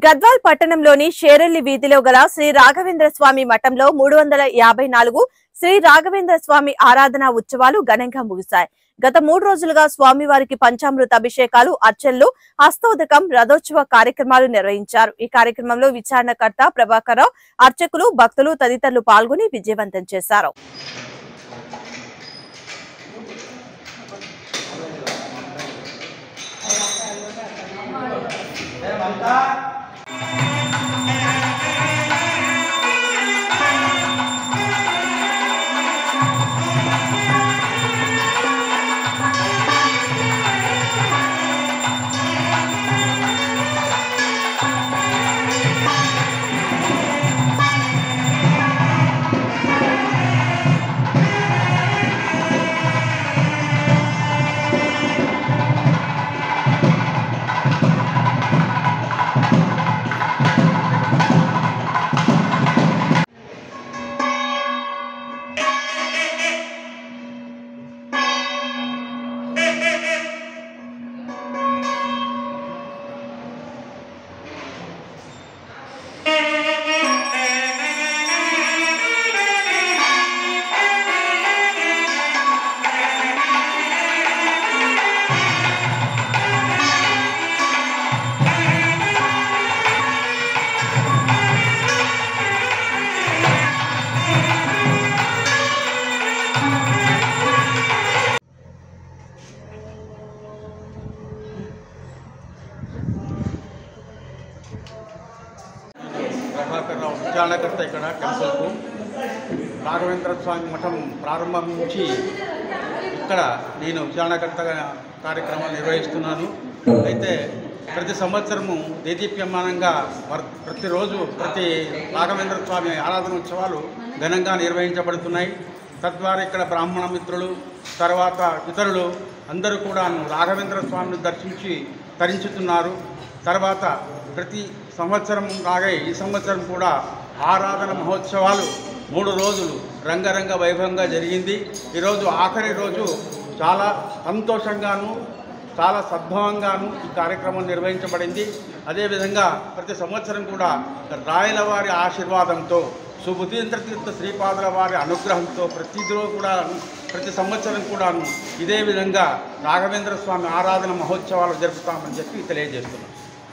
గద్వాల్ పట్టణంలోని షేరెల్లి వీధిలో గల శ్రీ రాఘవేంద్ర స్వామి మఠంలో 354 శ్రీ రాఘవేంద్ర స్వామి ఆరాధన ఉత్సవాలు ఘనంగా ముగిశాయి. గత 3 రోజులుగా స్వామివారికి పంచామృత అభిషేకాలు, అర్చనలు, హస్తోదకం, రథోత్సవ కార్యక్రమాలు నిర్వహించారు. ఈ కార్యక్రమంలో విచారణకర్త ప్రభాకర్ రావు, అర్చకులు, భక్తులు తదితరులు పాల్గొని విజయవంతం చేశారు. ప్రభాకర్ రావు విచారణకర్త ఇక్కడ టెంపుల్కు రాఘవేంద్ర స్వామి మఠం ప్రారంభం నుంచి ఇక్కడ నేను విచారణకర్తగా కార్యక్రమాలు నిర్వహిస్తున్నాను. అయితే ప్రతి సంవత్సరము దేదీప్యమానంగా ప్రతిరోజు ప్రతి రాఘవేంద్ర స్వామి ఆరాధన ఉత్సవాలు ఘనంగా నిర్వహించబడుతున్నాయి. తద్వారా ఇక్కడ బ్రాహ్మణ మిత్రులు, తర్వాత ఇతరులు అందరూ కూడా రాఘవేంద్ర స్వామిని దర్శించి తరించుతున్నారు. తర్వాత ప్రతి సంవత్సరం లాగే ఈ సంవత్సరం కూడా ఆరాధన మహోత్సవాలు 3 రోజులు రంగరంగ వైభవంగా జరిగింది. ఈరోజు ఆఖరి రోజు చాలా సంతోషంగాను చాలా సద్భావంగాను ఈ కార్యక్రమం నిర్వహించబడింది. అదేవిధంగా ప్రతి సంవత్సరం కూడా రాయల వారి ఆశీర్వాదంతో, సుబుధీంద్ర తీర్థ శ్రీపాదుల వారి అనుగ్రహంతో ప్రతి సంవత్సరం కూడాను ఇదే విధంగా రాఘవేంద్ర స్వామి ఆరాధన మహోత్సవాలు జరుపుతామని చెప్పి తెలియజేస్తున్నాం.